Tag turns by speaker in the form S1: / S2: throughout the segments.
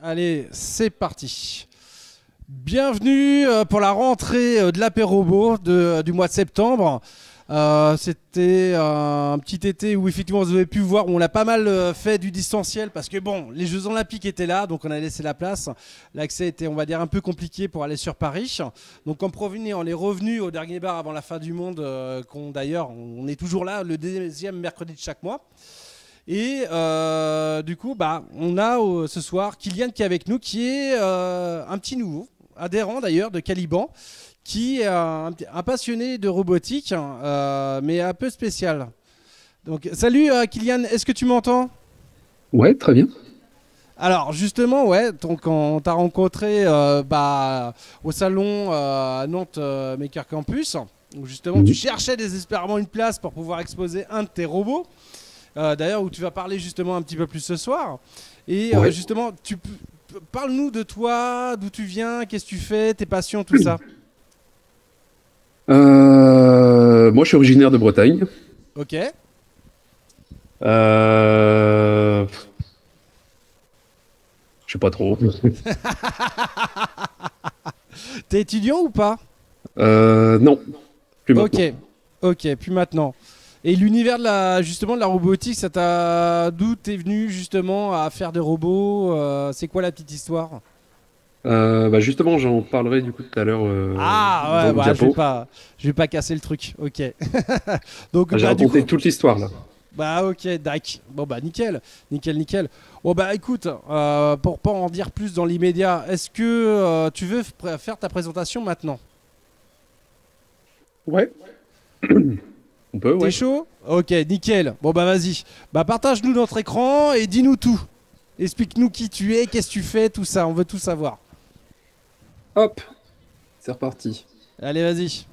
S1: Allez, c'est parti. Bienvenue pour la rentrée de l'apéro du mois de septembre. C'était un petit été où effectivement vous avez pu voir où on a pas mal fait du distanciel parce que bon, les Jeux Olympiques étaient là, donc on a laissé la place. L'accès était, on va dire, un peu compliqué pour aller sur Paris. Donc comme provenait, on est revenu au dernier bar avant la fin du monde, d'ailleurs on est toujours là le deuxième mercredi de chaque mois. Et du coup, on a ce soir Kylian qui est avec nous, qui est un petit nouveau, adhérent d'ailleurs de Caliban, qui est un passionné de robotique, mais un peu spécial. Donc, salut Kylian, est-ce que tu m'entends?
S2: Ouais, très bien.
S1: Alors justement, ouais, donc on t'a rencontré au salon à Nantes Maker Campus, où justement tu
S2: Mhm.
S1: cherchais désespérément une place pour pouvoir exposer un de tes robots. D'ailleurs où tu vas parler justement un petit peu plus ce soir. Et
S2: Ouais.
S1: justement, parle-nous de toi, d'où tu viens, qu'est-ce que tu fais, tes passions, tout ça.
S2: Moi, je suis originaire de Bretagne.
S1: Ok.
S2: Euh, je sais pas trop.
S1: T'es étudiant ou pas?
S2: Non, plus
S1: Ok.
S2: maintenant.
S1: Ok, puis maintenant. Et l'univers justement de la robotique, d'où t'es venu justement à faire des robots, c'est quoi la petite histoire?
S2: Justement, j'en parlerai du coup tout à l'heure
S1: Ah
S2: dans
S1: ouais,
S2: le diapo.
S1: je vais pas casser le truc. Ok. Donc
S2: J'ai
S1: du
S2: raconté
S1: coup,
S2: toute l'histoire là.
S1: bah ok, dac. Bon bah nickel, nickel, nickel. Bon bah écoute, pour pas en dire plus dans l'immédiat, est-ce que tu veux faire ta présentation maintenant?
S2: Ouais, on peut,
S1: T'es
S2: ouais.
S1: chaud? Ok, nickel. Bon bah vas-y. Bah partage-nous notre écran et dis-nous tout. Explique-nous qui tu es, qu'est-ce que tu fais, tout ça, on veut tout savoir.
S2: Hop, c'est reparti.
S1: Allez, vas-y.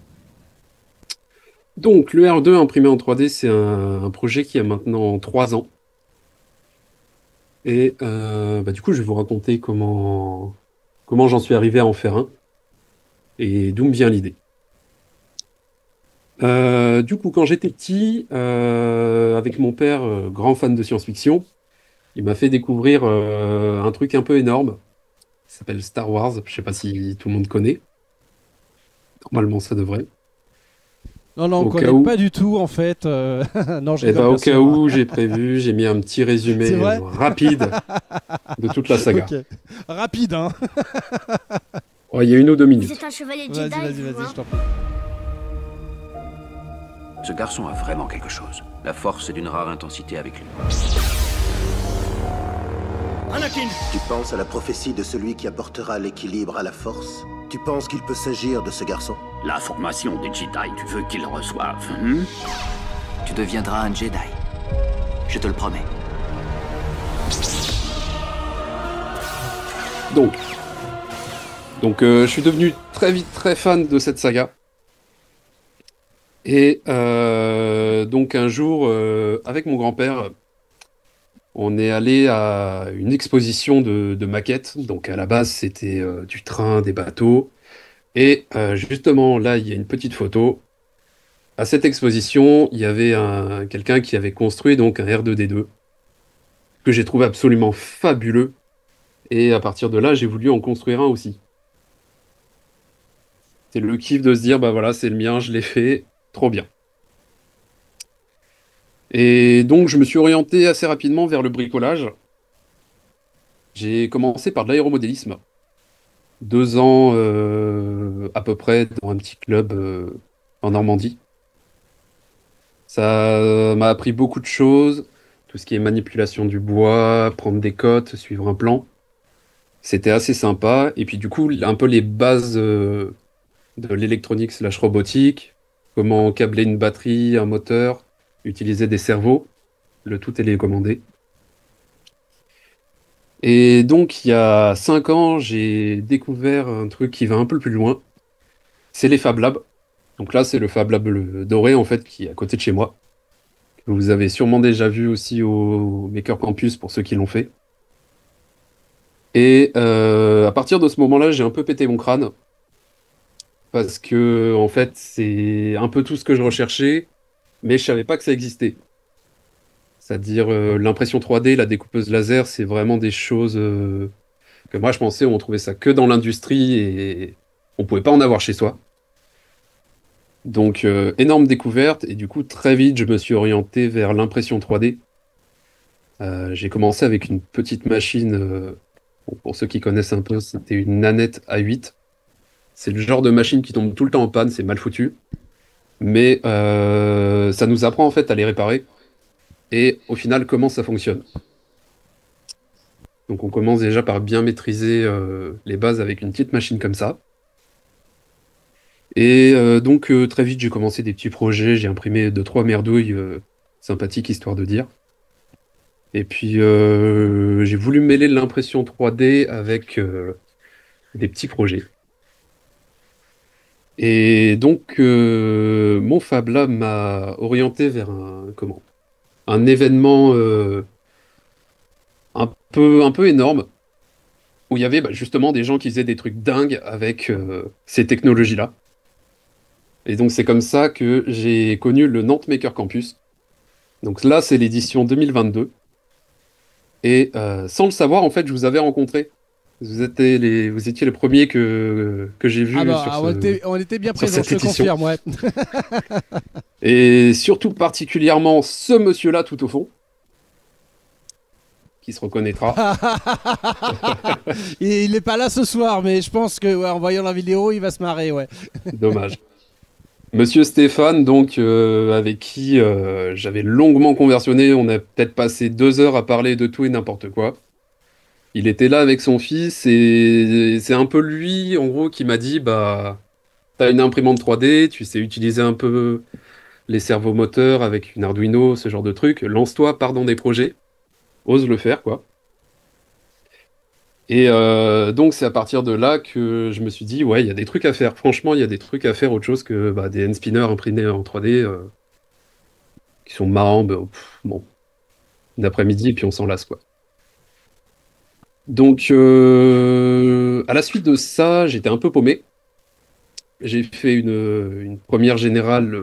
S2: Donc, le R2 imprimé en 3D, c'est un projet qui a maintenant 3 ans. Et du coup, je vais vous raconter comment j'en suis arrivé à en faire un et d'où me vient l'idée. Du coup, quand j'étais petit, avec mon père, grand fan de science-fiction, il m'a fait découvrir un truc un peu énorme. Ça s'appelle Star Wars. Je sais pas si tout le monde connaît. Normalement, ça devrait.
S1: Non, non, on
S2: Au cas
S1: connaît
S2: où,
S1: pas du tout en fait. Non, je
S2: eh
S1: rigole
S2: ben,
S1: bien
S2: au cas
S1: sûr.
S2: où, j'ai mis un petit
S1: C'est
S2: résumé
S1: vrai?
S2: rapide de toute la saga.
S1: Ok. Rapide, hein?
S2: Oh, il y a 1 ou 2 minutes.
S3: Vous êtes un chevalier Jedi,
S1: Vas-y, vas-y,
S3: vous,
S1: vas-y, je
S3: hein?
S1: t'en prie.
S4: Ce garçon a vraiment quelque chose. La force est d'une rare intensité avec lui.
S1: Anakin!
S5: Tu penses à la prophétie de celui qui apportera l'équilibre à la force? Tu penses qu'il peut s'agir de ce garçon?
S6: La formation des Jedi, tu veux qu'ils reçoivent,
S7: Tu deviendras un Jedi. Je te le promets.
S2: Donc, je suis devenu très vite très fan de cette saga. Et donc un jour, avec mon grand-père, on est allé à une exposition de maquettes. Donc à la base, c'était du train, des bateaux. Et justement, là, il y a une petite photo. À cette exposition, il y avait quelqu'un qui avait construit donc un R2D2 que j'ai trouvé absolument fabuleux. Et à partir de là, j'ai voulu en construire un aussi. C'est le kiff de se dire, bah voilà, c'est le mien, je l'ai fait, trop bien. Et donc, je me suis orienté assez rapidement vers le bricolage. J'ai commencé par de l'aéromodélisme. 2 ans à peu près dans un petit club en Normandie. Ça m'a appris beaucoup de choses, tout ce qui est manipulation du bois, prendre des cotes, suivre un plan. C'était assez sympa. Et puis du coup, un peu les bases de l'électronique slash robotique, comment câbler une batterie, un moteur, utiliser des cerveaux, le tout télécommandé. Et donc, il y a 5 ans, j'ai découvert un truc qui va un peu plus loin. C'est les Fab Labs. Donc là, c'est le Fab Lab doré, en fait, qui est à côté de chez moi. Que vous avez sûrement déjà vu aussi au Maker Campus pour ceux qui l'ont fait. Et à partir de ce moment-là, j'ai un peu pété mon crâne. Parce que, en fait, c'est un peu tout ce que je recherchais, mais je savais pas que ça existait. C'est-à-dire l'impression 3D, la découpeuse laser, c'est vraiment des choses Que moi, je pensais on trouvait ça que dans l'industrie et on pouvait pas en avoir chez soi. Donc, énorme découverte. Et du coup, très vite, je me suis orienté vers l'impression 3D. J'ai commencé avec une petite machine. Bon, pour ceux qui connaissent un peu, c'était une Nanette A8. C'est le genre de machine qui tombe tout le temps en panne, c'est mal foutu. Mais ça nous apprend en fait à les réparer. Et au final, comment ça fonctionne. Donc on commence déjà par bien maîtriser les bases avec une petite machine comme ça. Et donc très vite, j'ai commencé des petits projets. J'ai imprimé 2-3 merdouilles sympathiques, histoire de dire. Et puis j'ai voulu mêler l'impression 3D avec des petits projets. Et donc mon Fab Lab m'a orienté vers un événement un peu énorme où il y avait justement des gens qui faisaient des trucs dingues avec ces technologies-là. Et donc c'est comme ça que j'ai connu le Nantes Maker Campus. Donc là, c'est l'édition 2022. Et sans le savoir, en fait, je vous avais rencontré. Vous étiez les premiers que j'ai vus
S1: Ah bah,
S2: sur
S1: on était bien
S2: sur
S1: présents,
S2: cette
S1: je te
S2: édition.
S1: confirme, ouais.
S2: Et surtout particulièrement ce monsieur-là tout au fond, qui se reconnaîtra.
S1: Il n'est pas là ce soir, mais je pense que ouais, en voyant la vidéo, il va se marrer, ouais.
S2: Dommage. Monsieur Stéphane, donc, avec qui j'avais longuement conversionné, on a peut-être passé 2 heures à parler de tout et n'importe quoi. Il était là avec son fils et c'est un peu lui, en gros, qui m'a dit, bah, t'as une imprimante 3D, tu sais utiliser un peu les servomoteurs avec une Arduino, ce genre de truc, lance-toi, pars dans des projets, ose le faire, quoi. Et donc c'est à partir de là que je me suis dit, ouais, il y a des trucs à faire. Franchement, il y a des trucs à faire autre chose que des end-spinners imprimés en 3D qui sont marrants, bon, une après-midi et puis on s'en lasse, quoi. Donc à la suite de ça, j'étais un peu paumé. J'ai fait une première générale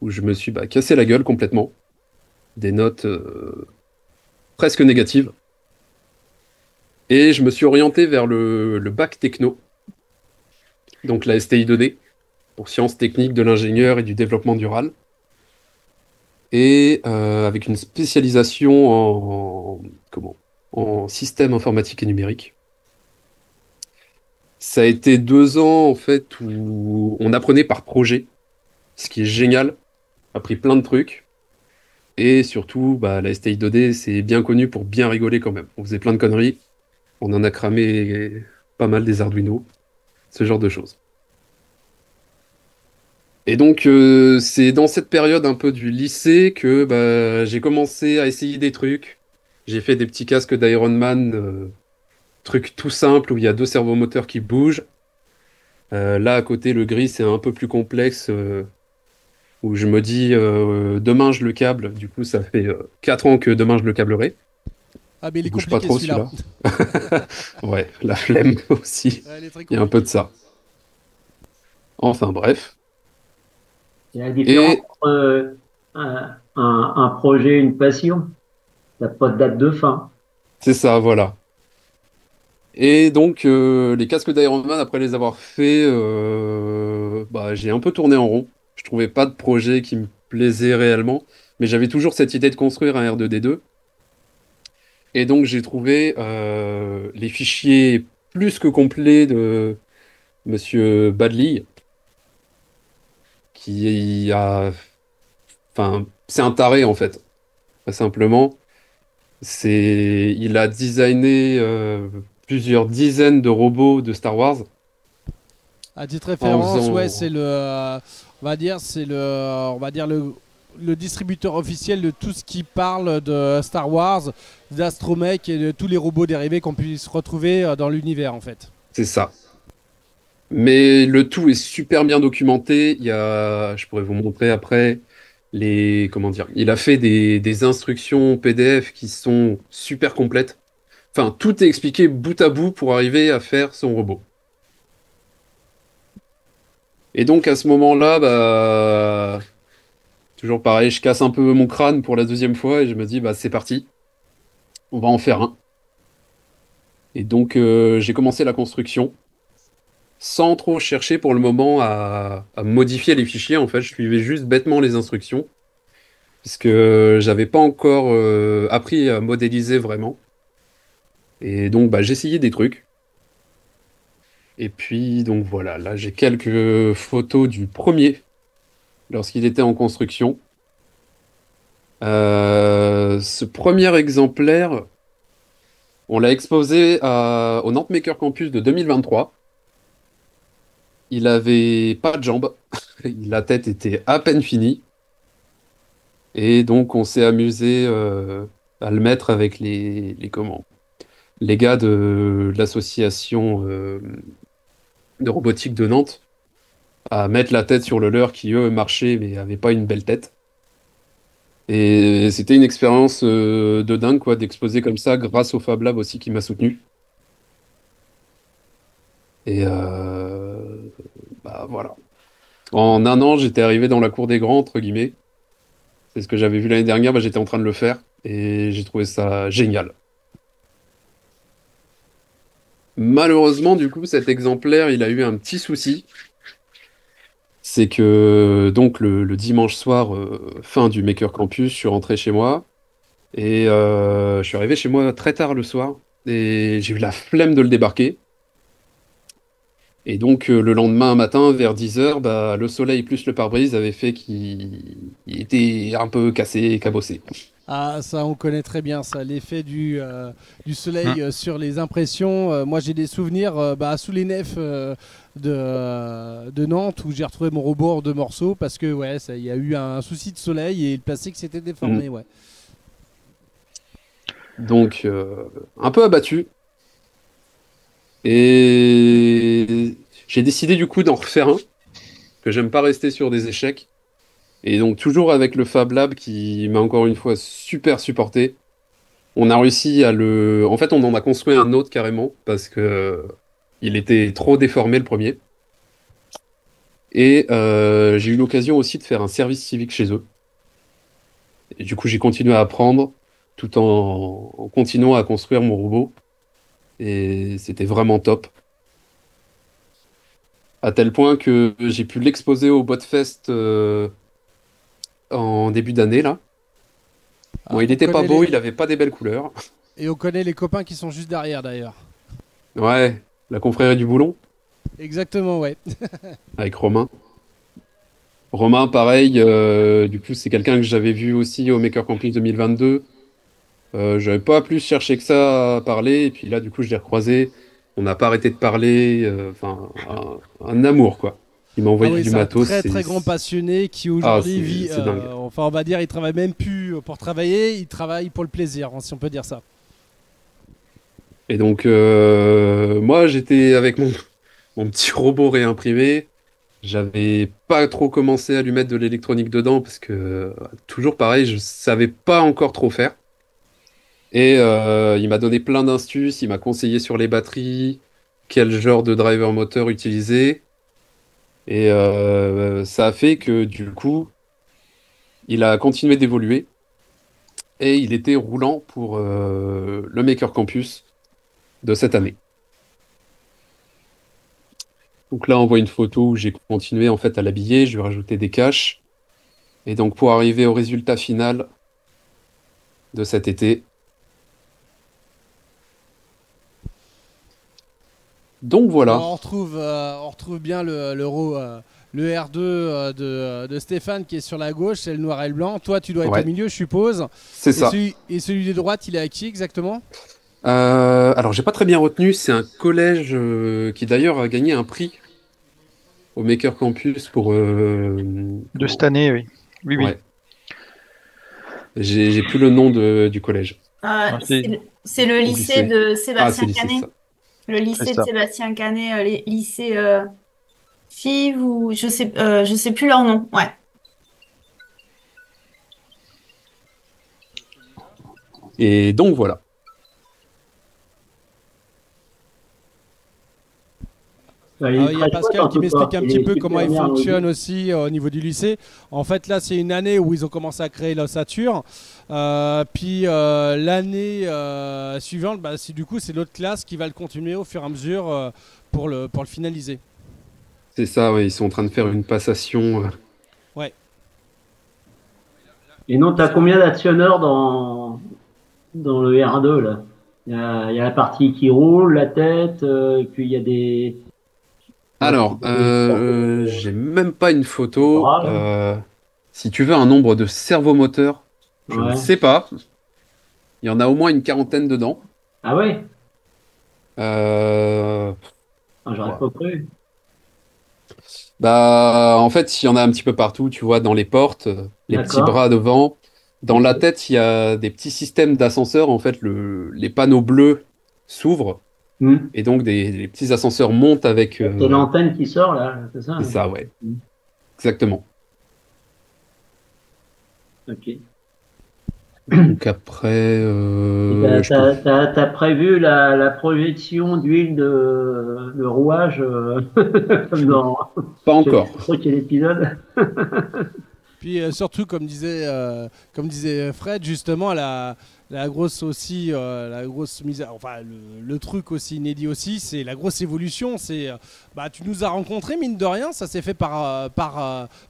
S2: où je me suis cassé la gueule complètement. Des notes presque négatives. Et je me suis orienté vers le bac techno, donc la STI 2D, pour sciences techniques de l'ingénieur et du développement durable. Et avec une spécialisation en système informatique et numérique. Ça a été 2 ans en fait où on apprenait par projet, ce qui est génial. On a appris plein de trucs. Et surtout, la STI 2D, c'est bien connu pour bien rigoler quand même. On faisait plein de conneries. On en a cramé pas mal des Arduino, ce genre de choses. Et donc, c'est dans cette période un peu du lycée que j'ai commencé à essayer des trucs. J'ai fait des petits casques d'Iron Man, trucs tout simples où il y a 2 servomoteurs qui bougent. Là, à côté, le gris, c'est un peu plus complexe, où je me dis, demain, je le câble. Du coup, ça fait 4 ans que demain, je le câblerai.
S1: Ah, mais il est
S2: Il bouge pas
S1: compliqué
S2: trop,
S1: celui-là.
S2: celui-là. Ouais, la flemme aussi.
S1: Ouais, il est très
S2: Il y a un peu
S1: compliqué.
S2: de ça. Enfin, bref.
S3: Il y a la différence
S2: Et
S3: entre un projet et une passion. Ça n'a pas de date de fin.
S2: c'est ça, voilà. Et donc, les casques d'Iron Man, après les avoir faits, j'ai un peu tourné en rond. Je trouvais pas de projet qui me plaisait réellement, mais j'avais toujours cette idée de construire un R2D2. Et donc, j'ai trouvé les fichiers plus que complets de Monsieur Badley, qui a... Enfin, c'est un taré, en fait. Très simplement. Il a designé plusieurs dizaines de robots de Star Wars
S1: À titre
S2: en
S1: référence, ouais,
S2: faisant...
S1: c'est on va dire, le distributeur officiel de tout ce qui parle de Star Wars, d'Astromech et de tous les robots dérivés qu'on puisse retrouver dans l'univers, en fait.
S2: C'est ça. Mais le tout est super bien documenté. Je pourrais vous montrer après comment dire. Il a fait des instructions PDF qui sont super complètes. Enfin, tout est expliqué bout à bout pour arriver à faire son robot. Et donc à ce moment-là, toujours pareil, je casse un peu mon crâne pour la deuxième fois et je me dis, c'est parti, on va en faire un. Et donc, j'ai commencé la construction sans trop chercher pour le moment à modifier les fichiers. En fait, je suivais juste bêtement les instructions, parce que j'avais pas encore appris à modéliser vraiment. Et donc, bah, j'essayais des trucs. Et puis, donc voilà, là, j'ai quelques photos du premier, lorsqu'il était en construction. Ce premier exemplaire, on l'a exposé au Nantes Maker Campus de 2023. Il avait pas de jambes, la tête était à peine finie. Et donc, on s'est amusé à le mettre avec les gars de l'association de robotique de Nantes, à mettre la tête sur le leur qui, eux, marchaient mais n'avaient pas une belle tête. Et c'était une expérience de dingue, quoi, d'exposer comme ça, grâce au Fab Lab aussi qui m'a soutenu. Et bah voilà. En un an, j'étais arrivé dans la cour des grands, entre guillemets. C'est ce que j'avais vu l'année dernière, bah, j'étais en train de le faire et j'ai trouvé ça génial. Malheureusement, du coup, cet exemplaire, il a eu un petit souci. C'est que donc le dimanche soir, fin du Maker Campus, je suis rentré chez moi et je suis arrivé chez moi très tard le soir et j'ai eu la flemme de le débarquer. Et donc le lendemain matin, vers 10 h, bah, le soleil plus le pare-brise avait fait qu'il était un peu cassé, cabossé.
S1: Ah, ça, on connaît très bien ça, l'effet du soleil sur les impressions. Moi, j'ai des souvenirs sous les nefs de Nantes où j'ai retrouvé mon robot en 2 morceaux parce que ouais, il y a eu un souci de soleil et le plastique s'était déformé. Ouais.
S2: Donc, un peu abattu. Et j'ai décidé du coup d'en refaire un, que j'aime pas rester sur des échecs. Et donc, toujours avec le Fab Lab qui m'a encore une fois super supporté. On a réussi à le. En fait, on en a construit un autre carrément parce que il était trop déformé le premier. Et j'ai eu l'occasion aussi de faire un service civique chez eux. Et du coup, j'ai continué à apprendre tout en continuant à construire mon robot. Et c'était vraiment top. À tel point que j'ai pu l'exposer au Botfest en début d'année, là. Bon, il n'était pas beau, il avait pas des belles couleurs.
S1: Et on connaît les copains qui sont juste derrière d'ailleurs.
S2: Ouais, la confrérie du boulon.
S1: Exactement, ouais.
S2: Avec Romain. Romain, pareil, du coup, c'est quelqu'un que j'avais vu aussi au Maker Campus 2022. J'avais pas plus cherché que ça à parler, et puis là, du coup, je l'ai recroisé. On n'a pas arrêté de parler, enfin, un amour, quoi. Il m'a envoyé du matos.
S1: C'est un très grand passionné qui aujourd'hui vit. Enfin, on va dire, il travaille même plus pour travailler, il travaille pour le plaisir, si on peut dire ça.
S2: Et donc, moi, j'étais avec mon petit robot réimprimé. J'avais pas trop commencé à lui mettre de l'électronique dedans parce que, toujours pareil, je savais pas encore trop faire. Et il m'a donné plein d'astuces, il m'a conseillé sur les batteries, quel genre de driver moteur utiliser. Et ça a fait que du coup, il a continué d'évoluer. Et il était roulant pour le Maker Campus de cette année. Donc là, on voit une photo où j'ai continué en fait à l'habiller, je vais rajouter des caches. Et donc pour arriver au résultat final de cet été. Donc voilà.
S1: Alors, on retrouve bien le R2 de Stéphane qui est sur la gauche, c'est le noir et le blanc. Toi, tu dois être au milieu, je suppose.
S2: C'est ça.
S1: Et celui de droite, il est à qui exactement?
S2: Alors, j'ai pas très bien retenu. C'est un collège qui d'ailleurs a gagné un prix au Maker Campus pour.
S8: De cette année, oui. Oui, oui.
S2: Ouais. J'ai plus le nom du collège.
S9: C'est le lycée de Sébastien Canet. Le lycée de
S8: ça.
S9: Sébastien Canet, lycée FIV ou je sais plus leur nom. Ouais.
S2: Et donc voilà.
S3: Il est
S1: Il y a
S3: très chouette,
S1: Pascal
S3: en
S1: qui
S3: tout
S1: m'explique
S3: cas.
S1: un
S3: Il
S1: petit
S3: est
S1: peu
S3: super
S1: comment il
S3: bien
S1: fonctionne
S3: rodé.
S1: aussi au niveau du lycée. En fait, là, c'est une année où ils ont commencé à créer l'ossature. Puis l'année suivante, bah, du coup, c'est l'autre classe qui va le continuer au fur et à mesure pour le finaliser.
S2: C'est ça, ouais, ils sont en train de faire une passation.
S1: Ouais.
S3: Et non, t'as combien d'actionneurs dans le R2, là? Il y a la partie qui roule, la tête, et puis il y a des,
S2: Alors, j'ai même pas une photo.
S3: bras, là.
S2: Si tu veux un nombre de servomoteurs, je ne
S3: Ouais.
S2: sais pas. Il y en a au moins une quarantaine dedans.
S3: Ah ouais?
S2: Euh,
S3: Ah, j'aurais
S2: ouais.
S3: pas cru.
S2: Bah, en fait, il y en a un petit peu partout, tu vois, dans les portes, les petits
S3: D'accord.
S2: bras devant. Dans la
S3: Ok.
S2: tête, il y a des petits systèmes d'ascenseurs. En fait, les panneaux bleus s'ouvrent
S3: Hmm.
S2: et donc les petits ascenseurs montent avec.
S3: C'est l'antenne qui sort, là, c'est ça?
S2: C'est
S3: Hein.
S2: ça, ouais,
S3: Hmm.
S2: exactement.
S3: Ok.
S2: Donc après,
S3: Et
S2: je peux.
S3: t'as prévu la projection d'huile de rouage, comme dans
S2: Pas encore.
S3: je crois qu'il y a l'épisode.
S1: Puis surtout, comme disait Fred, justement, la grosse aussi, la grosse mise, enfin le truc aussi inédit aussi, c'est la grosse évolution. C'est, bah, tu nous as rencontrés mine de rien, ça s'est fait par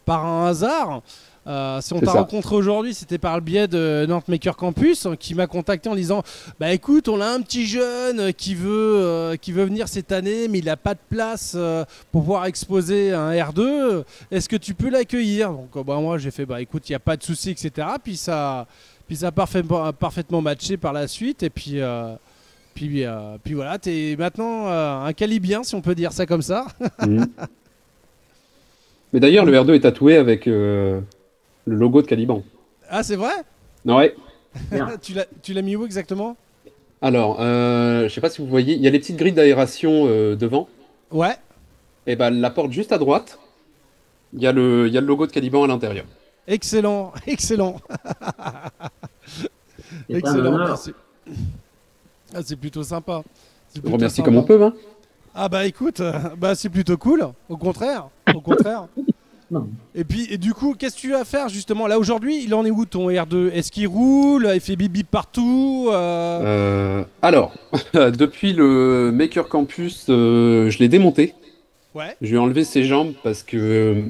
S1: un hasard. Si on
S2: C'est
S1: t'a
S2: ça.
S1: rencontré aujourd'hui, c'était par le biais de Nantes Maker Campus qui m'a contacté en disant bah écoute, on a un petit jeune qui veut venir cette année, mais il n'a pas de place pour pouvoir exposer un R2. Est-ce que tu peux l'accueillir? Donc bah, moi j'ai fait bah écoute, il n'y a pas de souci, etc. Puis ça a parfaitement matché par la suite. Et puis voilà, t'es maintenant un calibien, si on peut dire ça comme ça.
S2: Mhm. Mais d'ailleurs, le R2 est tatoué avec le logo de Caliban.
S1: Ah, c'est vrai?
S2: Ouais.
S3: Bien.
S1: Tu l'as mis où exactement?
S2: Alors, je sais pas si vous voyez, il y a les petites grilles d'aération devant.
S1: Ouais.
S2: Et ben, la porte juste à droite, il y a il y a le logo de Caliban à l'intérieur.
S1: Excellent, excellent.
S3: C'est un
S1: Excellent.
S3: honneur.
S1: Bah, c'est plutôt sympa. C'est
S2: On
S1: plutôt
S2: remercie
S1: sympa.
S2: comme on peut, hein.
S1: Ah bah écoute, bah c'est plutôt cool. Au contraire, au contraire.
S3: Non.
S1: Et du coup, qu'est-ce que tu vas faire justement là aujourd'hui? Il en est où ton R2? Est-ce qu'il roule? Il fait bip bip partout?
S2: Alors, depuis le Maker Campus, je l'ai démonté.
S1: Ouais.
S2: Je lui ai enlevé ses jambes parce que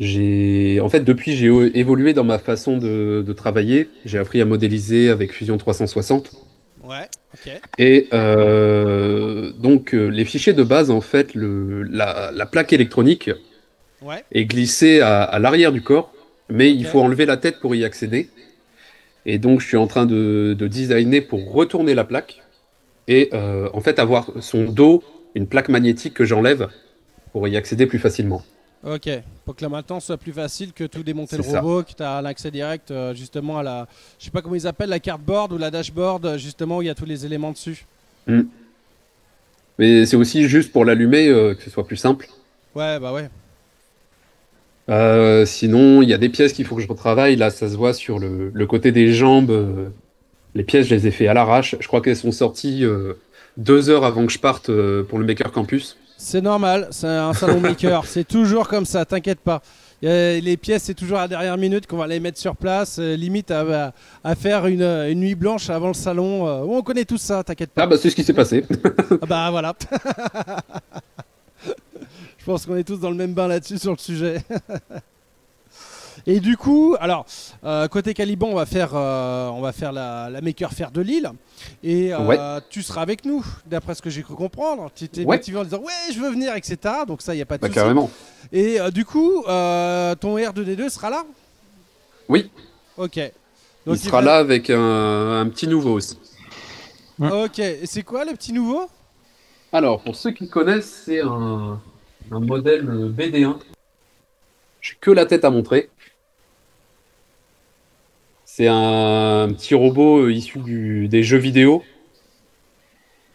S2: en fait, depuis, j'ai évolué dans ma façon de travailler. J'ai appris à modéliser avec Fusion 360.
S1: Ouais. Ok.
S2: Et donc, les fichiers de base, en fait, la plaque électronique
S1: Ouais.
S2: est glissée à l'arrière du corps, mais il
S1: Ok.
S2: faut enlever la tête pour y accéder. Et donc, je suis en train de designer pour retourner la plaque et en fait avoir son dos, une plaque magnétique que j'enlève pour y accéder plus facilement.
S1: Ok. Pour que la maintenance soit plus facile que tout démonter le
S2: C'est ça.
S1: robot, que tu as l'accès direct justement à la, je sais pas comment ils appellent, la cardboard ou la dashboard, justement où il y a tous les éléments dessus.
S2: Mm. Mais c'est aussi juste pour l'allumer que ce soit plus simple.
S1: Ouais, bah ouais.
S2: Sinon, il y a des pièces qu'il faut que je retravaille. Là, ça se voit sur le côté des jambes. Les pièces, je les ai fait à l'arrache. Je crois qu'elles sont sorties 2 heures avant que je parte pour le Maker Campus.
S1: C'est normal, c'est un salon maker, c'est toujours comme ça, t'inquiète pas. Les pièces, c'est toujours à la dernière minute qu'on va les mettre sur place, limite à faire une nuit blanche avant le salon. On connaît tout ça, t'inquiète pas.
S2: Ah bah c'est ce qui s'est passé.
S1: Ah bah voilà. Je pense qu'on est tous dans le même bain là-dessus sur le sujet. Et du coup, alors, côté Caliban, on va faire la Maker Faire de Lille. Et
S2: Ouais.
S1: tu seras avec nous, d'après ce que j'ai cru comprendre. Tu étais
S2: Ouais.
S1: motivé en disant ouais, je veux venir, etc. Donc ça, il n'y a pas de
S2: Bah
S1: souci.
S2: carrément.
S1: Et du coup, ton R2D2 sera là?
S2: Oui,
S1: Ok.
S2: il sera là avec un petit nouveau aussi.
S1: Ok. Et c'est quoi le petit nouveau?
S2: Alors, pour ceux qui connaissent, c'est un modèle BD1. J'ai que la tête à montrer. C'est un petit robot issu des jeux vidéo.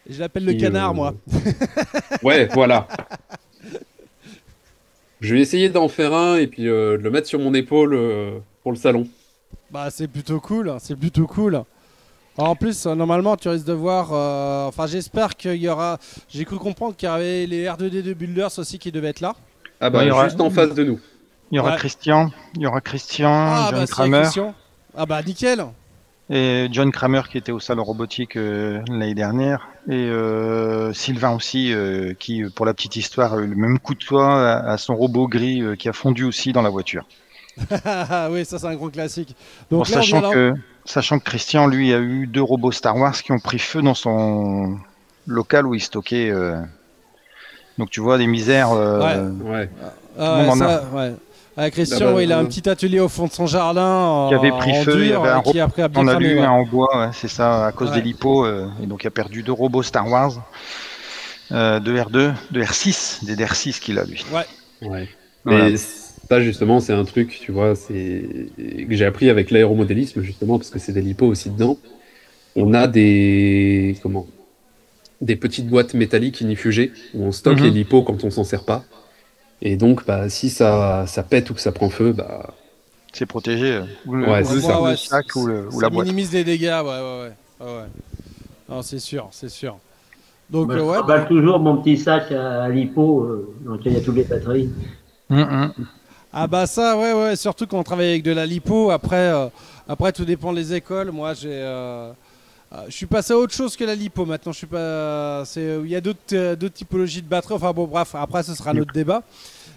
S1: Je l'appelle le
S2: qui,
S1: canard, moi.
S2: Ouais, voilà. Je vais essayer d'en faire un et puis de le mettre sur mon épaule pour le salon.
S1: Bah, c'est plutôt cool. C'est plutôt cool. En plus, normalement, tu risques de voir. Enfin, j'espère qu'il y aura. J'ai cru comprendre qu'il y avait les R2D2 Builders aussi qui devaient être là.
S2: Ah bah,
S8: Ouais, il y aura-
S2: juste en face de nous.
S8: Il y aura
S1: Ouais.
S8: Christian,
S1: Ah,
S8: John
S1: bah, c'est
S8: Kramer
S1: Christian. Ah, bah, nickel.
S8: et John Kramer qui était au salon robotique l'année dernière et Sylvain aussi qui, pour la petite histoire, a eu le même coup de poing à son robot gris qui a fondu aussi dans la voiture.
S1: Oui, ça, c'est un gros classique.
S8: Bon,
S1: Donc là, on vient
S8: sachant que Christian, lui, a eu 2 robots Star Wars qui ont pris feu dans son local où il stockait. Donc tu vois des misères.
S2: Ouais.
S8: le monde en a.
S1: ouais. Christian,
S2: Ah bah,
S1: ouais, il a un petit atelier au fond de son jardin
S8: Qui avait pris
S1: en
S8: feu, il y
S1: dur,
S8: avait un
S1: qui après a bien
S8: On a
S1: cramé,
S8: lu
S1: ouais.
S8: un en bois, ouais, c'est ça, à cause
S1: Ouais.
S8: des lipos. Et donc il a perdu 2 robots Star Wars, de R2, de R6, des R6 qu'il a lui.
S2: Ouais.
S8: Voilà.
S2: Mais ça, justement, c'est un truc, tu vois, que j'ai appris avec l'aéromodélisme, justement, parce que c'est des lipos aussi dedans. On a des petites boîtes métalliques inifugées où on stocke
S8: Mhm.
S2: les lipos quand on s'en sert pas. Et donc, bah, si ça pète ou que ça prend feu, bah,
S8: C'est protégé. Ou le,
S2: Ouais,
S8: ou
S2: c'est
S8: le-
S2: ça.
S8: ou
S1: Ouais,
S8: le sac ou
S1: ça
S8: la boîte.
S1: minimise les dégâts, ouais. Non, c'est sûr. Donc,
S3: Moi, je
S1: ouais.
S3: remballe toujours mon petit sac à lipo dans lequel il y a toutes les batteries.
S1: Ah bah ça, ouais, surtout quand on travaille avec de la lipo. Après, tout dépend des écoles. Moi, je suis passé à autre chose que la lipo maintenant. Je suis pas. Il y a d'autres typologies de batteries. Enfin bon, bref. Après, ce sera notre débat.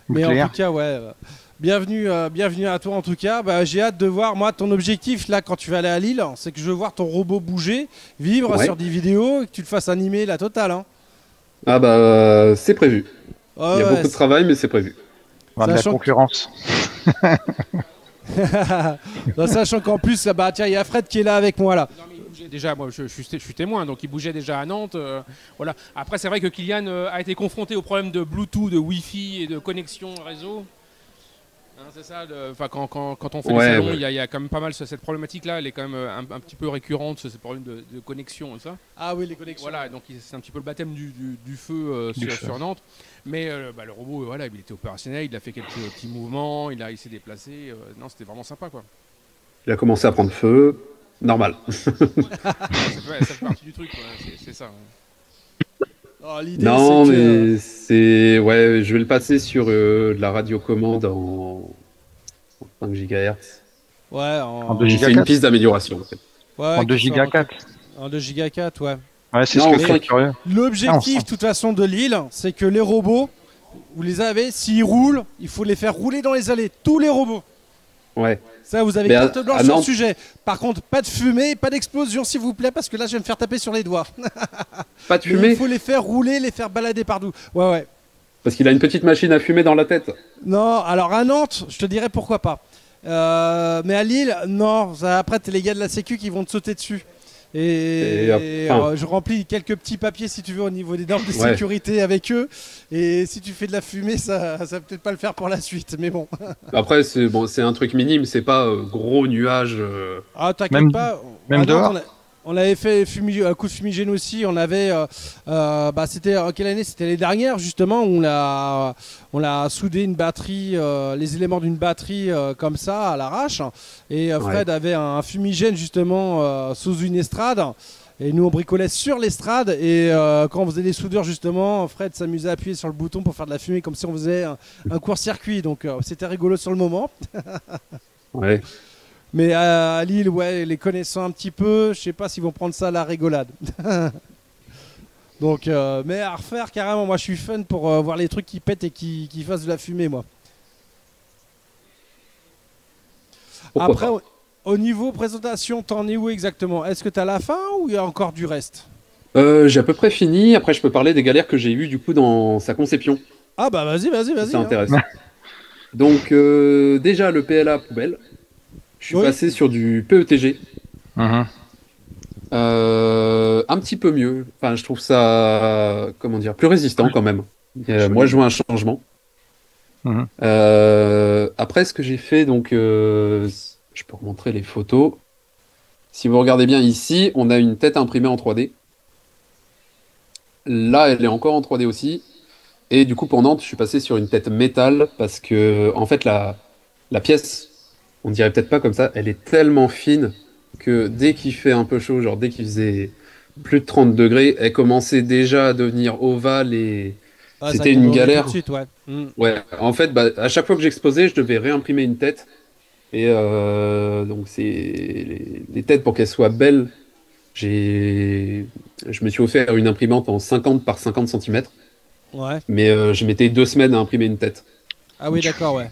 S1: Mais en
S8: Nucléaire.
S1: tout cas, ouais. Bienvenue à toi en tout cas. Bah, j'ai hâte de voir moi ton objectif là quand tu vas aller à Lille, c'est que je veux voir ton robot bouger, vivre
S2: Ouais.
S1: sur des vidéos et que tu le fasses animer la totale. Hein.
S2: ah bah, c'est prévu.
S1: Ouais,
S2: Il y a
S1: ouais,
S2: beaucoup de travail, mais c'est prévu.
S8: Enfin, de la
S1: Sachant que-
S8: concurrence.
S1: Non, sachant qu'en plus, bah tiens, il y a Fred qui est là avec moi là.
S10: Non, mais il bougeait déjà, moi je suis témoin, donc il bougeait déjà à Nantes. Voilà. Après, c'est vrai que Kylian a été confronté au problème de Bluetooth, de Wi-Fi et de connexion réseau. Hein, c'est ça, enfin, quand on fait
S2: Ouais,
S10: des salons,
S2: ouais.
S10: il y a quand même pas mal cette problématique-là, elle est quand même un petit peu récurrente, ce problème de connexion et ça.
S1: Ah oui, les connexions.
S10: Voilà, donc c'est un petit peu le baptême du feu sur Nantes. Mais le robot, voilà, il était opérationnel, il a fait quelques petits mouvements, il s'est déplacé. Non, c'était vraiment sympa, quoi.
S2: Il a commencé à prendre feu. Normal.
S10: Ça fait partie du truc, quoi. C'est ça. Ouais.
S1: Oh, l'idée,
S2: Non,
S1: c'est que-
S2: mais c'est. Ouais, je vais le passer sur de la radiocommande en 5 GHz.
S1: Ouais,
S8: En 2
S2: C'est
S8: giga
S2: une
S8: 4.
S2: piste d'amélioration. En fait.
S1: ouais,
S8: En 2
S1: qui sort
S8: giga 4.
S1: En 2 giga 4, ouais.
S8: Ouais, c'est
S2: Non,
S8: ce
S2: en
S8: que c'est
S2: 5.
S8: curieux.
S1: L'objectif,
S8: Ah,
S1: de toute façon, de Lille, c'est que les robots, vous les avez, s'ils roulent, il faut les faire rouler dans les allées. Tous les robots.
S2: Ouais.
S1: Ça, vous avez
S2: Mais
S1: carte blanche
S2: à
S1: sur le
S2: Nantes-
S1: sujet. Par contre, pas de fumée, pas d'explosion, s'il vous plaît, parce que là, je vais me faire taper sur les doigts.
S2: Pas de
S1: Mais il
S2: fumée,
S1: faut les faire rouler, les faire balader partout. Ouais.
S2: parce qu'il a une petite machine à fumer dans la tête.
S1: Non, alors à Nantes, je te dirais pourquoi pas. Mais à Lille, non. Après, t'es les gars de la Sécu qui vont te sauter dessus. Et
S2: enfin-
S1: je remplis quelques petits papiers si tu veux au niveau des normes de
S2: Ouais.
S1: sécurité avec eux. Et si tu fais de la fumée, ça va peut-être pas le faire pour la suite. Mais bon.
S2: Après, c'est bon, c'est un truc minime, c'est pas gros nuage.
S1: Ah, t'inquiète
S8: Même-
S1: pas.
S8: même
S1: À Nantes,
S8: dehors
S1: on avait fait un coup de fumigène aussi. On avait, c'était en quelle année? C'était l'année dernière justement. Où on a soudé une batterie, les éléments d'une batterie comme ça à l'arrache. Et Fred avait un fumigène justement sous une estrade. Et nous on bricolait sur l'estrade. Et quand on faisait des soudures justement, Fred s'amusait à appuyer sur le bouton pour faire de la fumée comme si on faisait un court-circuit. Donc c'était rigolo sur le moment.
S2: Ouais.
S1: Mais à Lille, ouais, les connaissant un petit peu, je sais pas s'ils vont prendre ça à la rigolade. Donc, mais à refaire carrément, moi je suis fun pour voir les trucs qui pètent et qui fassent de la fumée, moi.
S2: Pourquoi
S1: Après,
S2: pas.
S1: au niveau présentation, t'en es où exactement? Est-ce que t'as la fin ou il y a encore du reste?
S2: J'ai à peu près fini. Après, je peux parler des galères que j'ai eues du coup dans sa conception.
S1: Ah bah vas-y.
S2: C'est
S1: Hein.
S2: intéressant. Donc, déjà, le PLA poubelle. Je suis
S1: Oui.
S2: passé sur du PETG.
S8: Mhm.
S2: Un petit peu mieux. Enfin, je trouve ça, comment dire, plus résistant quand même. Moi, je vois un changement.
S8: Mhm.
S2: Après, ce que j'ai fait, donc, je peux remontrer les photos. Si vous regardez bien ici, on a une tête imprimée en 3D. Là, elle est encore en 3D aussi. Et du coup, pour Nantes, je suis passé sur une tête métal parce que, en fait, la pièce, on dirait peut-être pas comme ça, elle est tellement fine que dès qu'il fait un peu chaud, genre dès qu'il faisait plus de 30 degrés, elle commençait déjà à devenir ovale et
S1: Ah, ça
S2: c'était une
S1: comprend tout
S2: galère.
S1: de suite, ouais.
S2: Ouais, en fait, bah, à chaque fois que j'exposais, je devais réimprimer une tête. Et donc, c'est les têtes pour qu'elles soient belles. Je me suis offert une imprimante en 50 par 50 cm.
S1: Ouais.
S2: Mais je mettais 2 semaines à imprimer une tête.
S1: Ah oui, d'accord, ouais.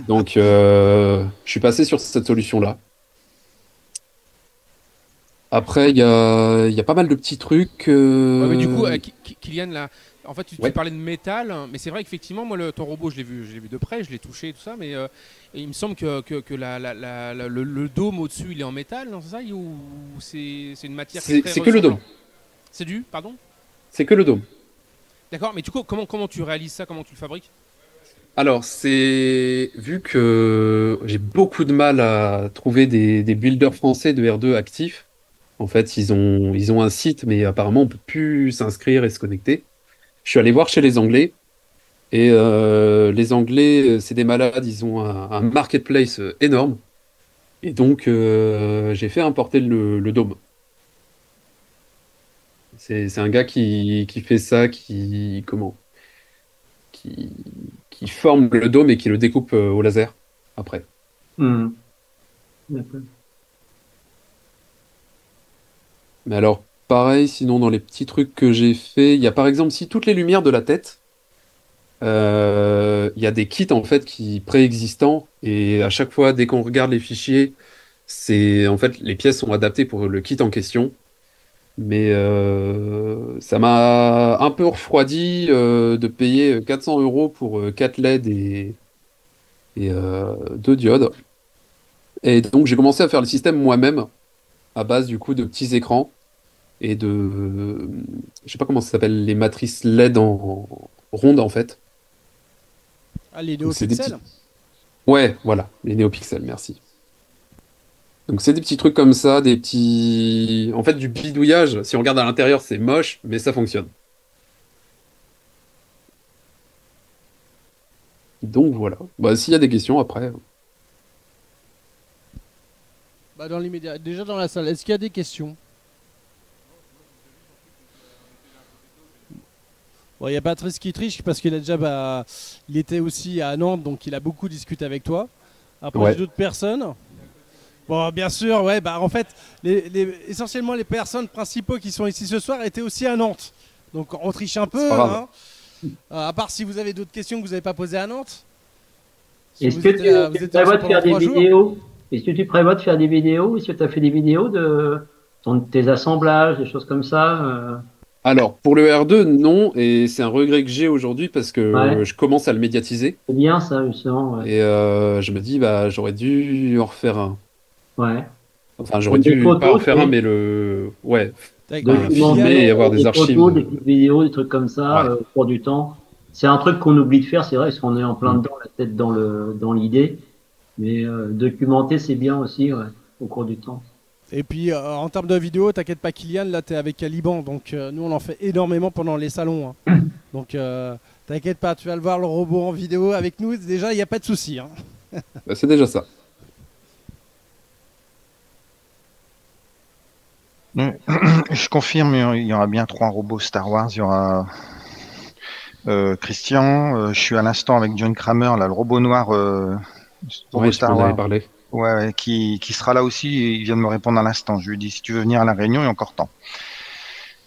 S2: Donc, je suis passé sur cette solution-là. Après, il y a pas mal de petits trucs.
S10: Ouais, mais du coup, Kylian, là, en fait, tu
S2: Ouais.
S10: parlais de métal, hein, mais c'est vrai qu'effectivement, moi, ton robot, je l'ai vu de près, je l'ai touché et tout ça, mais et il me semble que le dôme au-dessus, il est en métal, non, c'est ça, ou c'est une matière qui est très
S2: C'est que le dôme.
S10: ressemblant. C'est du, pardon?
S2: C'est que le dôme.
S10: D'accord, mais du coup, comment tu réalises ça, comment tu le fabriques?
S2: Alors, c'est vu que j'ai beaucoup de mal à trouver des builders français de R2 actifs. En fait, ils ont un site, mais apparemment, on peut plus s'inscrire et se connecter. Je suis allé voir chez les Anglais. Et les Anglais, c'est des malades, ils ont un marketplace énorme. Et donc, j'ai fait importer le dôme. C'est un gars qui fait ça, qui, qui forme le dôme et qui le découpe au laser après.
S3: D'accord.
S2: Mais alors, pareil, sinon, dans les petits trucs que j'ai fait, il y a par exemple, si toutes les lumières de la tête, il y a des kits en fait qui préexistants et à chaque fois, dès qu'on regarde les fichiers, c'est en fait les pièces sont adaptées pour le kit en question. Mais ça m'a un peu refroidi de payer 400 euros pour 4 LED et 2 diodes. Et donc j'ai commencé à faire le système moi-même à base du coup de petits écrans et je sais pas comment ça s'appelle, les matrices LED en rondes en fait.
S1: Ah, les
S2: Donc, c'est des
S1: NeoPixels.
S2: Ouais, voilà, les néopixels, merci. Donc c'est des petits trucs comme ça, des petits... En fait, du bidouillage. Si on regarde à l'intérieur, c'est moche, mais ça fonctionne. Donc voilà. Bah, s'il y a des questions après...
S1: Bah, dans l'immédiat. Déjà dans la salle, est-ce qu'il y a des questions? Bon, il y a Patrice qui triche parce qu'il a déjà, il était aussi à Nantes, donc il a beaucoup discuté avec toi. Après,
S2: Ouais.
S1: j'ai d'autres personnes. Bon, bien sûr, ouais, en fait, essentiellement les personnes principaux qui sont ici ce soir étaient aussi à Nantes. Donc on triche un peu,
S2: C'est pas grave.
S1: hein. À part si vous avez d'autres questions que vous n'avez pas posées à Nantes. Si
S3: Est-ce
S1: vous
S3: que
S1: étiez là- vous
S3: tu
S1: étiez
S3: prévois
S1: ensemble
S3: de faire des
S1: pendant 3 jours.
S3: vidéos? Est-ce que tu prévois de faire des vidéos? Est-ce que tu as fait des vidéos de tes assemblages, des choses comme ça?
S2: Alors, pour le R2, non, et c'est un regret que j'ai aujourd'hui parce que
S3: Ouais.
S2: je commence à le médiatiser.
S3: C'est bien ça, justement. Ouais.
S2: Et je me dis, bah, j'aurais dû en refaire un.
S3: Ouais.
S2: Enfin, j'aurais
S3: Des
S2: dû
S3: photos,
S2: pas en faire un,
S3: tu sais.
S2: mais le... Ouais,
S1: Avec
S2: un filmer et avoir des archives.
S3: photos, des petites vidéos, des trucs comme ça,
S2: Ouais.
S3: au cours du temps. C'est un truc qu'on oublie de faire, c'est vrai, parce qu'on est en plein dedans, la tête dans l'idée. Mais documenter, c'est bien aussi, ouais, au cours du temps.
S1: Et puis en termes de vidéo, t'inquiète pas Kylian, là t'es avec Caliban, donc nous on en fait énormément pendant les salons. Hein. Donc t'inquiète pas, tu vas le voir le robot en vidéo avec nous, déjà il n'y a pas de souci. Hein.
S2: Bah, c'est déjà ça.
S8: Je confirme, il y aura bien 3 robots Star Wars. Il y aura Christian. Je suis à l'instant avec John Kramer, là, le robot noir robot
S2: Ouais, tu
S8: Star
S2: m'en avais
S8: Wars.
S2: parlé.
S8: Ouais, qui sera là aussi. Et il vient de me répondre à l'instant. Je lui ai dit si tu veux venir à la réunion, il y a encore temps.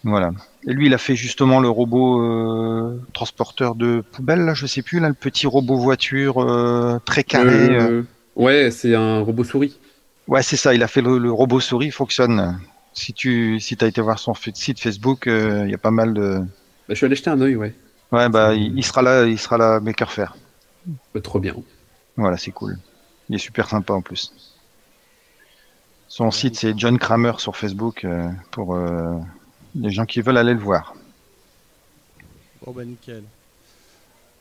S8: Voilà. Et lui, il a fait justement le robot transporteur de poubelle, là, je sais plus, là, le petit robot voiture très carré.
S2: Ouais, c'est un robot souris.
S8: Ouais, c'est ça. Il a fait le robot souris, il fonctionne. Si t'as été voir son site Facebook, il y a pas mal de.
S2: Bah, je suis allé jeter un œil, ouais.
S8: Ouais, bah il sera là, Maker Faire.
S2: Bah, trop bien.
S8: Voilà, c'est cool. Il est super sympa en plus. Son site, c'est John Kramer sur Facebook pour les gens qui veulent aller le voir.
S1: Bon bah nickel.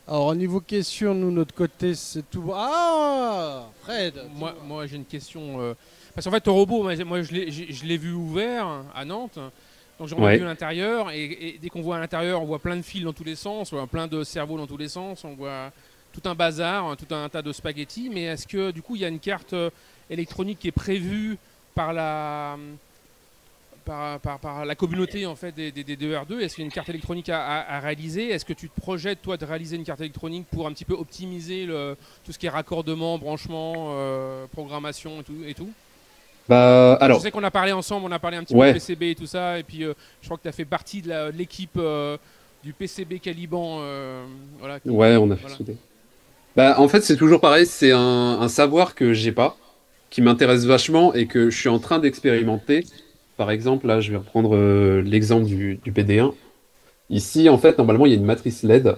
S1: Alors au niveau question, nous notre côté c'est tout. Ah Fred.
S10: Moi j'ai une question. Parce qu'en fait, ton robot, moi je l'ai vu ouvert à Nantes. Donc j'ai
S2: Ouais.
S10: vu l'intérieur et dès qu'on voit à l'intérieur, on voit plein de fils dans tous les sens, on voit plein de cerveaux dans tous les sens, on voit tout un bazar, tout un tas de spaghettis. Mais est-ce que du coup il y a une carte électronique qui est prévue par la communauté en fait des 2R2? Est-ce qu'il y a une carte électronique à réaliser? Est-ce que tu te projettes toi de réaliser une carte électronique pour un petit peu optimiser tout ce qui est raccordement, branchement, programmation et tout?
S2: Bah, alors,
S10: je sais qu'on a parlé ensemble, on a parlé un petit peu de PCB et tout ça, et puis je crois que tu as fait partie de l'équipe du PCB Caliban. Voilà,
S2: on a fait souder. Bah, en fait, c'est toujours pareil, c'est un savoir que j'ai pas, qui m'intéresse vachement et que je suis en train d'expérimenter. Par exemple, là, je vais reprendre l'exemple du PD1. Ici, en fait, normalement, il y a une matrice LED.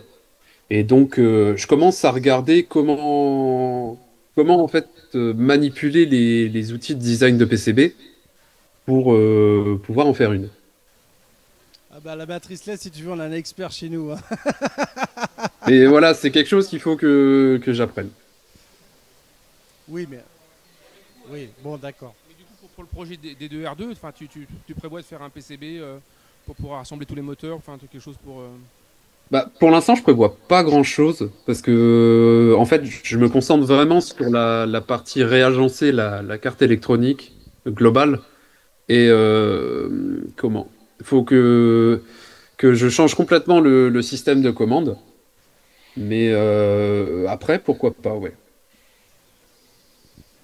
S2: Et donc, je commence à regarder comment en fait manipuler les outils de design de PCB pour pouvoir en faire une.
S1: Ah bah, la matrice LED, si tu veux, on a un expert chez nous. Hein.
S2: Et voilà, c'est quelque chose qu'il faut que j'apprenne.
S1: Oui, mais... Oui, bon, d'accord.
S10: Mais du coup, pour le projet des 2R2, tu prévois de faire un PCB pour pouvoir assembler tous les moteurs, quelque chose pour...
S2: Bah, pour l'instant, je prévois pas grand-chose parce que, en fait, je me concentre vraiment sur la partie réagencer la carte électronique globale. Et comment? Il faut que je change complètement le système de commande. Mais après, pourquoi pas, ouais.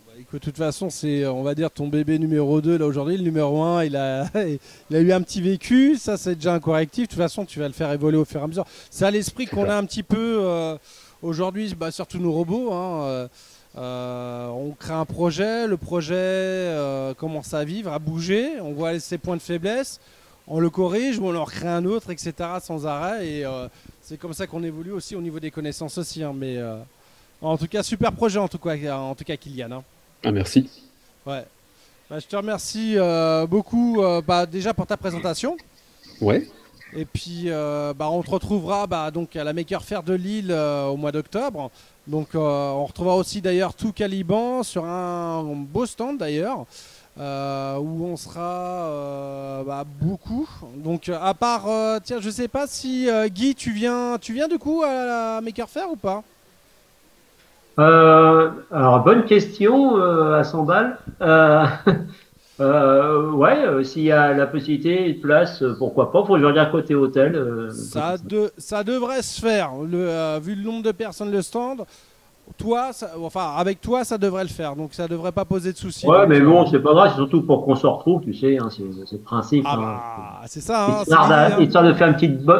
S1: Bah, écoute, de toute façon, c'est, on va dire, ton bébé numéro 2, là, aujourd'hui. Le numéro 1, il a eu un petit vécu. Ça, c'est déjà un correctif. De toute façon, tu vas le faire évoluer au fur et à mesure. C'est à l'esprit qu'on a un petit peu aujourd'hui, sur tous nos robots. Hein, on crée un projet. Le projet commence à vivre, à bouger. On voit ses points de faiblesse. On le corrige ou on en recrée un autre, etc. sans arrêt. Et c'est comme ça qu'on évolue aussi au niveau des connaissances aussi. Hein, mais en tout cas, super projet en tout cas Kylian. Hein.
S2: Ah, merci.
S1: Ouais. Bah, je te remercie beaucoup déjà pour ta présentation.
S2: Ouais.
S1: Et puis on te retrouvera donc à la Maker Faire de Lille au mois d'octobre. Donc on retrouvera aussi d'ailleurs tout Caliban sur un beau stand d'ailleurs. Où on sera beaucoup. Donc à part, tiens, je sais pas si Guy, tu viens du coup à la Maker Faire ou pas?
S3: Alors, bonne question à 100 balles. S'il y a la possibilité de place, pourquoi pas. Faut que je regarde côté hôtel.
S1: Ça devrait se faire. Vu le nombre de personnes, le stand. Avec toi, ça devrait le faire, donc ça devrait pas poser de soucis.
S3: Ouais, mais bon, c'est pas grave, c'est surtout pour qu'on se retrouve, tu sais, hein, c'est le principe.
S1: C'est ça. Hein,
S3: histoire de faire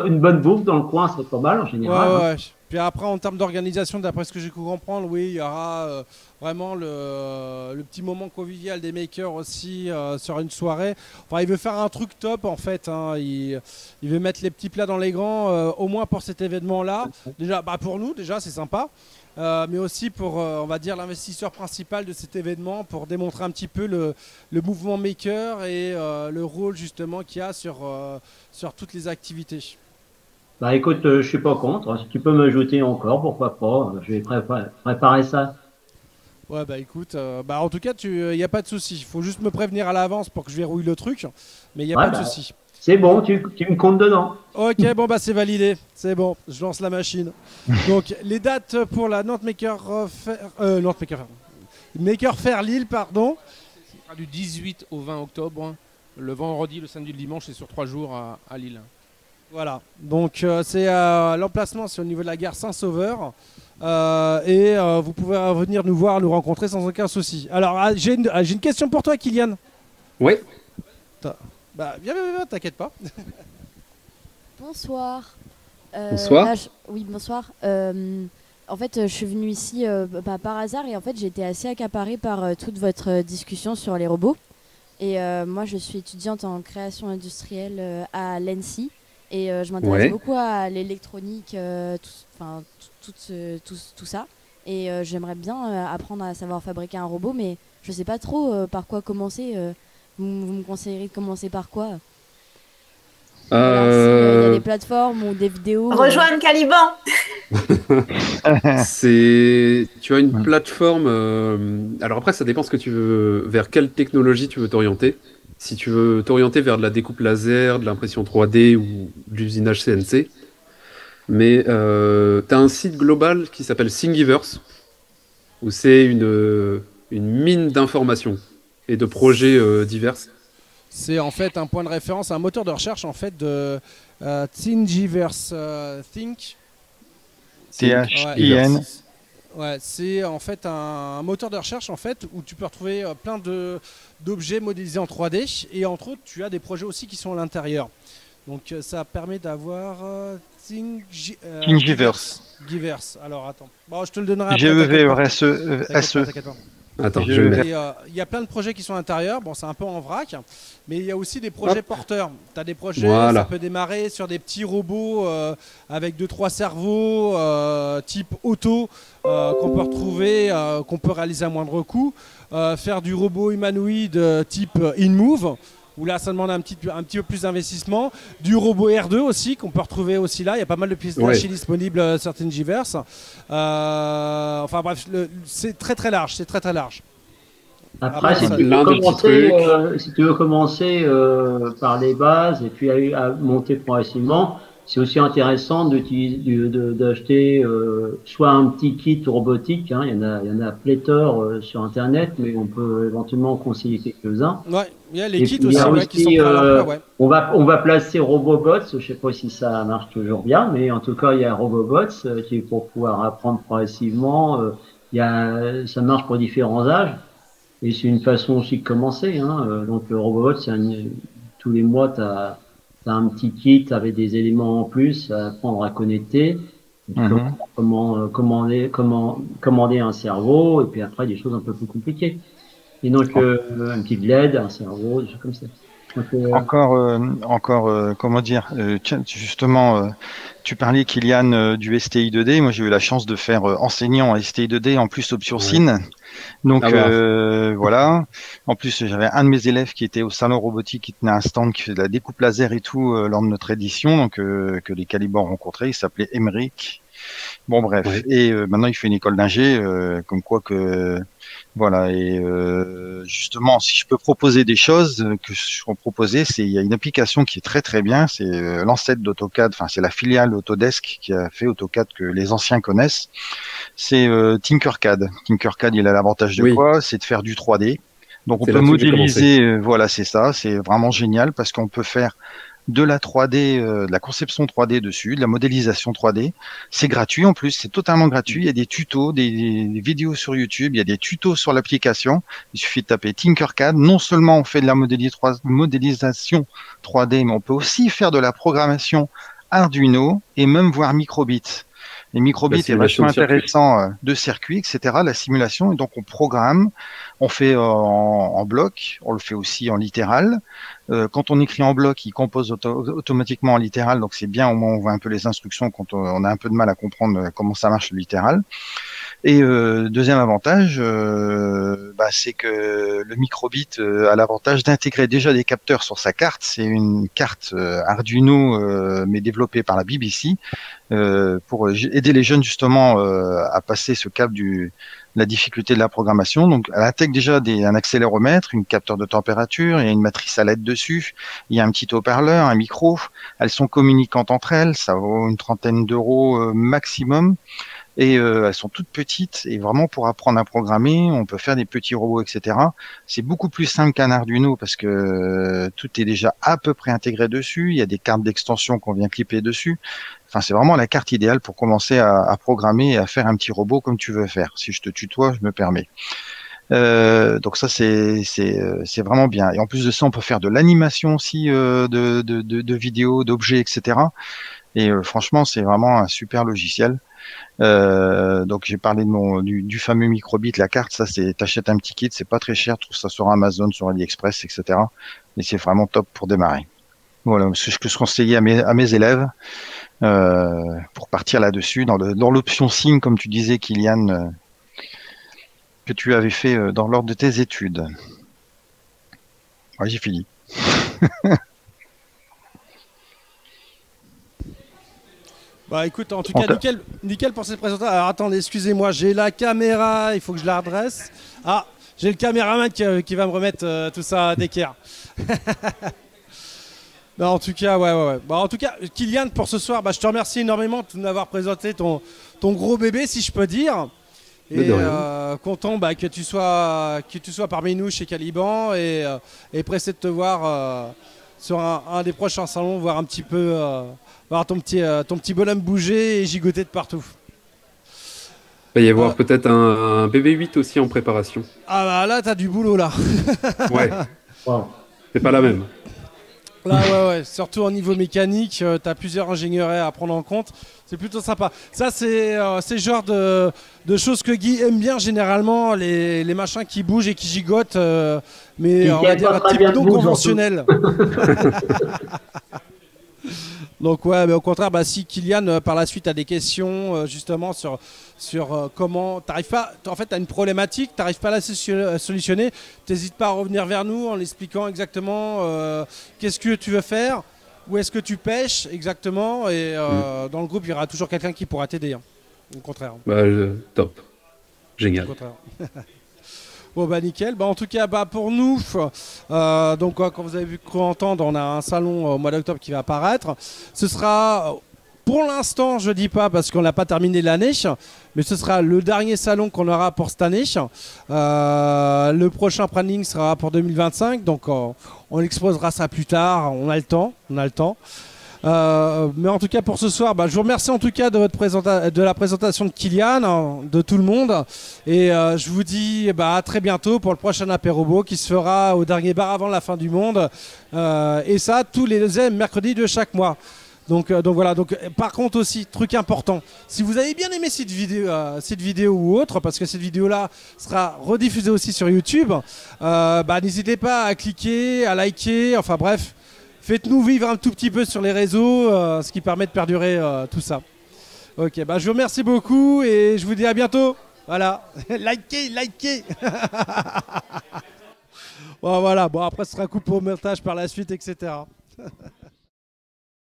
S3: une bonne bouffe dans le coin, c'est pas mal en général.
S1: Ouais. Puis après, en termes d'organisation, d'après ce que j'ai pu comprendre, oui, il y aura vraiment le petit moment convivial des makers aussi sur une soirée. Enfin, il veut faire un truc top en fait. Hein. Il veut mettre les petits plats dans les grands, au moins pour cet événement-là. Déjà, pour nous, déjà, c'est sympa. Mais aussi pour, on va dire, l'investisseur principal de cet événement, pour démontrer un petit peu le mouvement maker et le rôle justement qu'il y a sur toutes les activités.
S3: Bah écoute, je suis pas contre. Si tu peux m'ajouter encore, pourquoi pas. Je vais préparer ça.
S1: Ouais, écoute, en tout cas, il n'y a pas de souci. Il faut juste me prévenir à l'avance pour que je verrouille le truc. Mais il n'y a pas de souci.
S3: C'est bon, tu me comptes dedans.
S1: Ok, c'est validé. C'est bon, je lance la machine. Donc, les dates pour la Nantes Maker Faire Lille, pardon.
S10: Ce sera du 18 au 20 octobre. Le vendredi, le samedi, le dimanche, c'est sur 3 jours à Lille.
S1: Voilà. Donc, c'est l'emplacement, c'est au niveau de la gare Saint-Sauveur. Et vous pouvez venir nous voir, nous rencontrer sans aucun souci. Alors, j'ai une question pour toi, Kylian.
S2: Oui.
S1: Viens, t'inquiète pas.
S11: Bonsoir.
S2: Bonsoir.
S11: Oui, bonsoir. En fait, je suis venue ici par hasard et en fait, j'ai été assez accaparée par toute votre discussion sur les robots. Et moi, je suis étudiante en création industrielle à l'ENSI et je m'intéresse beaucoup à l'électronique, tout ça. Et j'aimerais bien apprendre à savoir fabriquer un robot, mais je sais pas trop par quoi commencer. Vous me conseillerez de commencer par quoi? Alors, s'il y a des plateformes ou des vidéos.
S9: Rejoindre Caliban.
S2: Tu as une plateforme. Alors après, ça dépend ce que tu veux, vers quelle technologie tu veux t'orienter. Si tu veux t'orienter vers de la découpe laser, de l'impression 3D ou de l'usinage CNC. Mais tu as un site global qui s'appelle Thingiverse, où c'est une mine d'informations. et de projets divers.
S1: C'est en fait un point de référence, un moteur de recherche en fait de Thingiverse. Think.
S8: T-H-I-N.
S1: Ouais, c'est en fait un moteur de recherche en fait où tu peux retrouver plein d'objets modélisés en 3D et entre autres tu as des projets aussi qui sont à l'intérieur. Donc ça permet d'avoir
S8: Thingiverse.
S1: Giverse. Alors attends. Bon, je te le donnerai après.
S8: G-E-V-R-S-E.
S2: Attends, je vais le mettre.
S1: Il y a plein de projets qui sont à l'intérieur. Bon, c'est un peu en vrac, mais il y a aussi des projets porteurs. Tu as des projets, ça peut démarrer sur des petits robots avec 2-3 cerveaux type auto qu'on peut retrouver, qu'on peut réaliser à moindre coût. Faire du robot humanoïde type InMove, où là ça demande un petit peu plus d'investissement. Du robot R2 aussi, qu'on peut retrouver aussi là. Il y a pas mal de pièces d'archi disponibles sur Thingiverse. Enfin bref, c'est très très large. C'est très très large.
S3: Après, si tu veux commencer par les bases et puis à monter progressivement, c'est aussi intéressant d'acheter soit un petit kit robotique, hein, il y en a pléthore sur Internet, mais on peut éventuellement en conseiller quelques-uns.
S1: Ouais, il y a les kits aussi, qui sont prêts à l'emploi,
S3: on va placer Robobots, je ne sais pas si ça marche toujours bien, mais en tout cas, il y a Robobots qui est pour pouvoir apprendre progressivement. Ça marche pour différents âges. Et c'est une façon aussi de commencer. Hein. Donc, Robobots, tous les mois, tu as un petit kit avec des éléments en plus à apprendre à connecter. Comment commander un cerveau, et puis après des choses un peu plus compliquées. Et donc une petite LED, un cerveau, des choses comme ça.
S8: Donc, comment dire, tiens, justement, tu parlais, Kylian, du STI 2D. Moi, j'ai eu la chance de faire enseignant en STI 2D, en plus option SIN. Donc voilà. En plus, j'avais un de mes élèves qui était au salon robotique, qui tenait un stand qui faisait de la découpe laser et tout lors de notre édition, donc que les calibres ont rencontré. Il s'appelait Emmerich. Bon bref. Et maintenant, il fait une école d'ingé, comme quoi que voilà. Et justement, si je peux proposer des choses que je peux proposer, il y a une application qui est très très bien. C'est l'ancêtre d'AutoCAD. Enfin, c'est la filiale Autodesk qui a fait AutoCAD que les anciens connaissent. C'est Tinkercad. Tinkercad, il a l'avantage de quoi? C'est de faire du 3D. Donc on peut modéliser, voilà, c'est ça, c'est vraiment génial parce qu'on peut faire de la 3D, de la conception 3D dessus, de la modélisation 3D. C'est gratuit en plus, c'est totalement gratuit. Il y a des tutos, des vidéos sur YouTube, il y a des tutos sur l'application. Il suffit de taper Tinkercad. Non seulement on fait de la modélisation 3D, mais on peut aussi faire de la programmation Arduino et même voir microbit. Les microbits est vachement intéressant de circuits, etc. La simulation, et donc on programme, on fait en bloc, on le fait aussi en littéral. Quand on écrit en bloc, il compose automatiquement en littéral, donc c'est bien, au moins on voit un peu les instructions quand on a un peu de mal à comprendre comment ça marche le littéral. Et deuxième avantage, c'est que le microbit a l'avantage d'intégrer déjà des capteurs sur sa carte. C'est une carte Arduino, mais développée par la BBC, pour aider les jeunes justement à passer ce cap la difficulté de la programmation. Donc, elle intègre déjà un accéléromètre, un capteur de température, il y a une matrice à LED dessus, il y a un petit haut-parleur, un micro. Elles sont communicantes entre elles, ça vaut une trentaine d'euros maximum. Et elles sont toutes petites, et vraiment pour apprendre à programmer, on peut faire des petits robots, etc. C'est beaucoup plus simple qu'un Arduino parce que tout est déjà à peu près intégré dessus. Il y a des cartes d'extension qu'on vient clipper dessus. Enfin, c'est vraiment la carte idéale pour commencer à programmer et à faire un petit robot comme tu veux faire. Si je te tutoie, je me permets. Donc ça, c'est vraiment bien. Et en plus de ça, on peut faire de l'animation aussi de vidéos, d'objets, etc. Et franchement, c'est vraiment un super logiciel. Donc j'ai parlé du fameux microbit, la carte, ça c'est, t'achètes un petit kit, c'est pas très cher, tu trouves ça sur Amazon, sur AliExpress, etc. Et c'est vraiment top pour démarrer. Voilà, c'est ce que je conseillais à mes élèves pour partir là-dessus, dans l'option SIM, comme tu disais, Kylian, que tu avais fait dans l'ordre de tes études. Ouais, j'ai fini.
S1: Bah écoute, en tout cas, nickel pour cette présentation. Alors attendez, excusez-moi, j'ai la caméra, il faut que je la redresse. Ah, j'ai le caméraman qui va me remettre tout ça d'équerre. Non, en tout cas, ouais. Bah, en tout cas, Kylian, pour ce soir, je te remercie énormément de nous avoir présenté ton gros bébé, si je peux dire.
S2: Mais
S1: Et
S2: de rien.
S1: content que tu sois parmi nous chez Caliban et pressé de te voir sur un des prochains salons, voir un petit peu, voir ton petit bonhomme bouger et gigoter de partout.
S2: Il va y avoir peut-être un BB-8 aussi en préparation.
S1: Ah bah là, t'as du boulot là.
S2: Ouais.
S3: Wow.
S2: C'est pas la même.
S1: Là, ouais, surtout au niveau mécanique, t'as plusieurs ingénieries à prendre en compte. C'est plutôt sympa. Ça, c'est le genre de choses que Guy aime bien généralement, les machins qui bougent et qui gigotent, mais
S3: Qui
S1: on va
S3: tiennent
S1: dire
S3: pas
S1: un
S3: très
S1: type
S3: bien
S1: non
S3: debout,
S1: conventionnel. Donc ouais, mais au contraire, si Kylian par la suite a des questions justement sur comment t'arrives pas, en fait t'as une problématique, t'arrives pas à la solutionner, t'hésites pas à revenir vers nous en l'expliquant exactement qu'est-ce que tu veux faire, où est-ce que tu pêches exactement, et dans le groupe il y aura toujours quelqu'un qui pourra t'aider. Au contraire.
S2: Top. Génial.
S1: Au contraire. Bon nickel. En tout cas pour nous, donc comme vous avez pu entendre, on a un salon au mois d'octobre qui va apparaître. Ce sera pour l'instant, je dis pas parce qu'on n'a pas terminé l'année, mais ce sera le dernier salon qu'on aura pour cette année. Le prochain planning sera pour 2025, donc on exposera ça plus tard. On a le temps. Mais en tout cas pour ce soir, je vous remercie en tout cas de la présentation de Kylian, de tout le monde, et je vous dis à très bientôt pour le prochain apérobo qui se fera au dernier bar avant la fin du monde, et ça tous les deuxièmes mercredis de chaque mois. Donc voilà. Donc par contre aussi, truc important, si vous avez bien aimé cette vidéo ou autre, parce que cette vidéo là sera rediffusée aussi sur YouTube, n'hésitez pas à cliquer, à liker, enfin bref. Faites-nous vivre un tout petit peu sur les réseaux, ce qui permet de perdurer tout ça. Ok, je vous remercie beaucoup et je vous dis à bientôt. Voilà, likez. Voilà, après ce sera coupé au montage par la suite, etc.